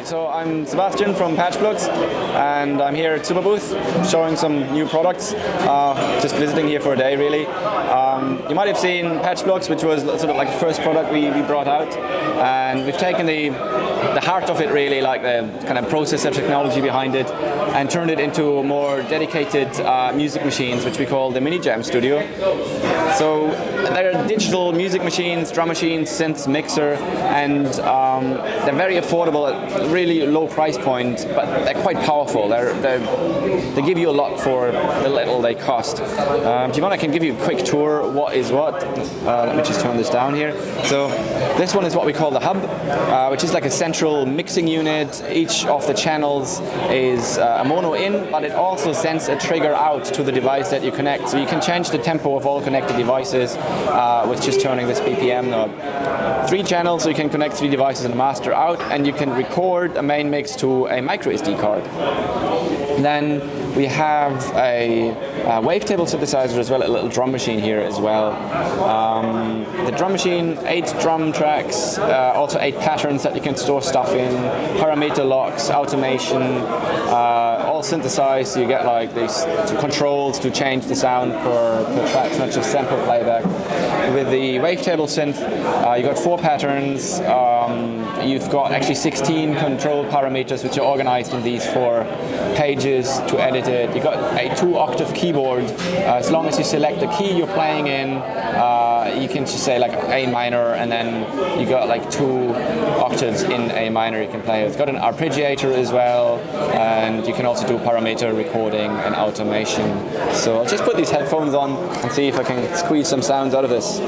So I'm Sebastian from Patchblocks, and I'm here at Superbooth showing some new products. Just visiting here for a day, really. You might have seen Patchblocks, which was sort of like the first product we brought out, and we've taken the heart of it, really, like the kind of processor technology behind it, and turned it into more dedicated music machines, which we call the minijam studio. So they're digital music machines, drum machines, synths, mixer, and they're very affordable at really low price point, but they're quite powerful. They give you a lot for the little they cost. If you want, I can give you a quick tour. What is what? Let me just turn this down here. So this one is what we call the hub, which is like a central mixing unit. Each of the channels is a mono in, but it also sends a trigger out to the device that you connect. So you can change the tempo of all connected devices with just turning this BPM knob. 3 channels, so you can connect 3 devices and a master out, and you can record a main mix to a micro SD card. Then we have a wavetable synthesizer as well, a little drum machine here as well. The drum machine, 8 drum tracks, also 8 patterns that you can store stuff in, parameter locks, automation, all synthesized, so you get like these controls to change the sound per track, not just sample playback. With the wavetable synth, you've got 4 patterns, you've got actually 16 control parameters which are organized in these 4 pages to edit it. You've got a 2-octave keyboard. As long as you select the key you're playing in, you can just say like A minor, and then you got like 2 octaves in A minor you can play. It's got an arpeggiator as well, and you can also do parameter recording and automation. So I'll just put these headphones on and see if I can squeeze some sounds out of this.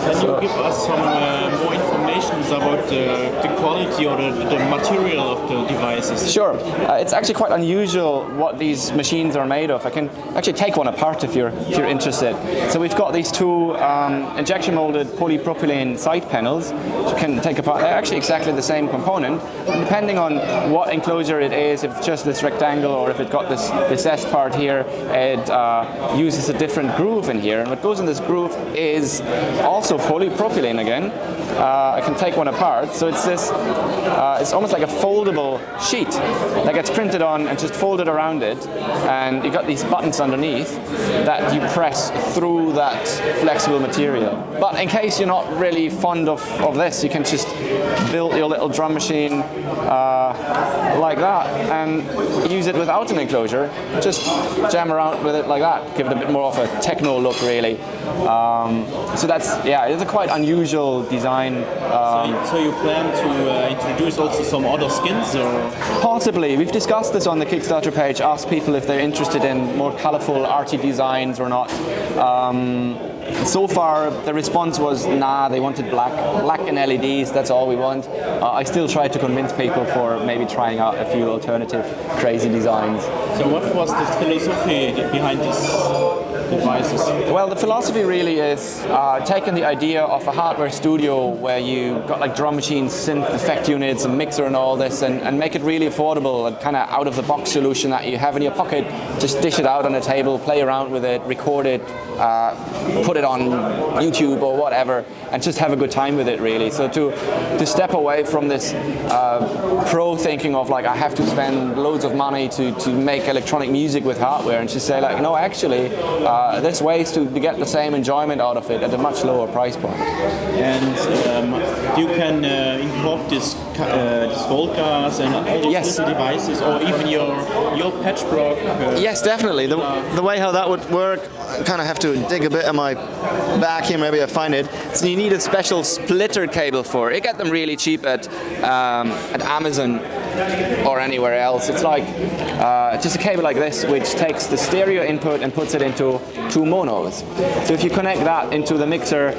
Can you give us some more information is about the quality or the material of the devices. Sure. It's actually quite unusual what these machines are made of. I can actually take one apart if you're interested. So we've got these two injection molded polypropylene side panels, which you can take apart. They're actually exactly the same component. And depending on what enclosure it is, if it's just this rectangle or if it's got this S part here, it uses a different groove in here. And what goes in this groove is also polypropylene again. I can take one apart. So it's this, it's almost like a foldable sheet that gets printed on and just folded around it. And you've got these buttons underneath that you press through that flexible material. But in case you're not really fond of this, you can just build your little drum machine like that and use it without an enclosure. Just jam around with it like that. Give it a bit more of a techno look, really. So that's, yeah, it's a quite unusual design. So you plan to introduce also some other skins, or? Possibly. We've discussed this on the Kickstarter page, asked people if they're interested in more colorful, arty designs or not. So far, the response was, nah, they wanted black and LEDs, that's all we want. I still try to convince people for maybe trying out a few alternative crazy designs. So what was the philosophy behind these devices? Well, the philosophy really is taking the idea of a hardware studio where you got like drum machines, synth effect units, a mixer and all this, and make it really affordable and kind of out of the box solution that you have in your pocket. Just dish it out on a table, play around with it, record it, put it on YouTube or whatever, and just have a good time with it, really. So to step away from this pro thinking of like, I have to spend loads of money to make electronic music with hardware, and just say like, no, actually, there's ways to get the same enjoyment out of it at a much lower price point. And you can import this Volcas and all those little devices, or even your Patchblock. Yes, definitely. The way how that would work, I kind of have to dig a bit in my back here, maybe I find it. So you need a special splitter cable for it. You get them really cheap at Amazon or anywhere else. It's like just a cable like this, which takes the stereo input and puts it into two monos. So if you connect that into the mixer,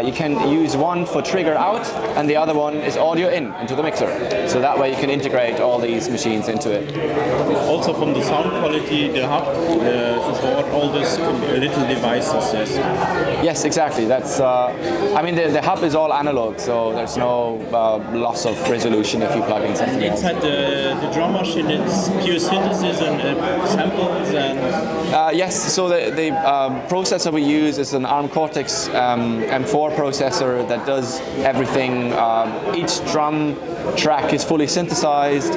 you can use one for trigger out, and the other one is audio in into the mixer. So that way you can integrate all these machines into it. Also from the sound quality, the hub support all these little devices. Yes, exactly. That's. I mean, the hub is all analog, so there's no loss of resolution if you plug in something else. Inside the drum machine, it's pure synthesis and samples and. Yes. So the processor we use is an ARM Cortex M4 processor that does everything. Each drum track is fully synthesized.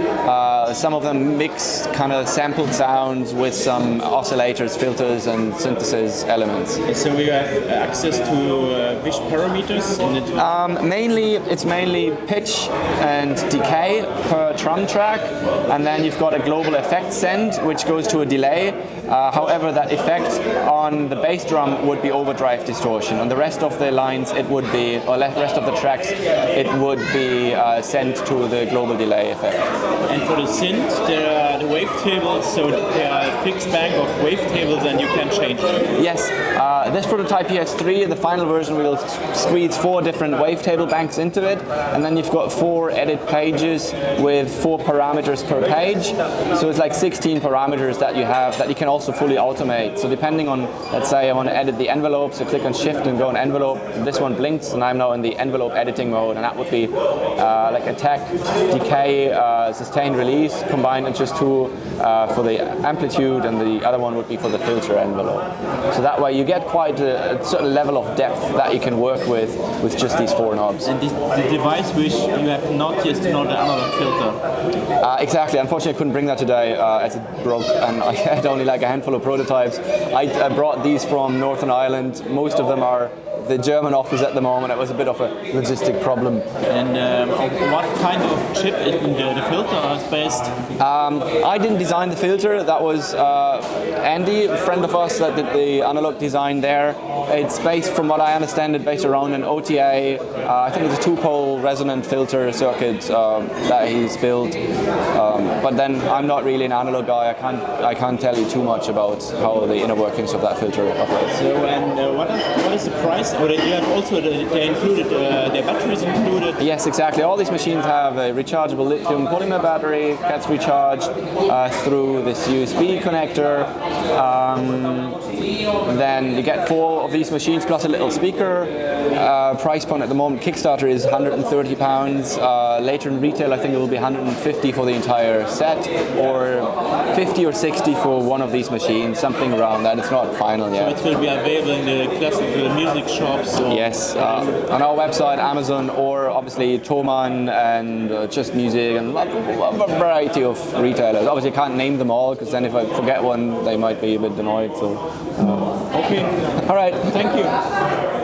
Some of them mix kind of sampled sounds with some oscillators, filters, and synthesis elements. So we have access to which parameters in it? It's mainly pitch and decay per drum track, and then you've got a global effect send, which goes to a delay. However, that effect on the bass drum would be overdrive distortion. On the rest of the lines, it would be, or rest of the tracks, it would be sent to the global delay effect. And for the synth, there are the wavetables, so there are a fixed bank of wavetables and you can change them. Yes, this prototype here has 3. In the final version, we will squeeze 4 different wavetable banks into it, and then you've got 4 edit pages with 4 parameters per page. So it's like 16 parameters that you have that you can also fully automate. So depending on, let's say I want to edit the envelope, so click on Shift and go on envelope. This one blinks, and I'm now in the envelope editing mode, and that would be like attack, decay, sustained release combined in just 2 for the amplitude, and the other one would be for the filter envelope. So that way you get quite a certain level of depth that you can work with just these 4 knobs. And the device which you have not yet know the analog filter. Exactly. Unfortunately, I couldn't bring that today as it broke, and I had only like a handful of prototypes. I brought these from Northern Ireland. Most of them are the German office at the moment. It was a bit of a logistic problem. And what kind of chip in the filter is based? I didn't design the filter. That was Andy, a friend of us that did the analog design there. It's based, from what I understand, it's based around an OTA. I think it's a 2-pole resonant filter circuit that he's built. But then I'm not really an analog guy. I can't tell you too much about how the inner workings of that filter operates. So, and what is is the price? Or you have also they included their batteries included? Yes, exactly. All these machines have a rechargeable lithium polymer battery, gets recharged through this USB connector. Then you get 4 of these machines plus a little speaker. Price point at the moment, Kickstarter is £130. Later in retail, I think it will be 150 for the entire set, or 50 or 60 for one of these machines, something around that. It's not final yet. So it will be available in the classical music shops? Or yes, on our website, Amazon, or obviously Thomann and Just Music, and a variety of retailers. Obviously, I can't name them all because then if I forget one, they might be a bit annoyed. So, okay. All right. Thank you.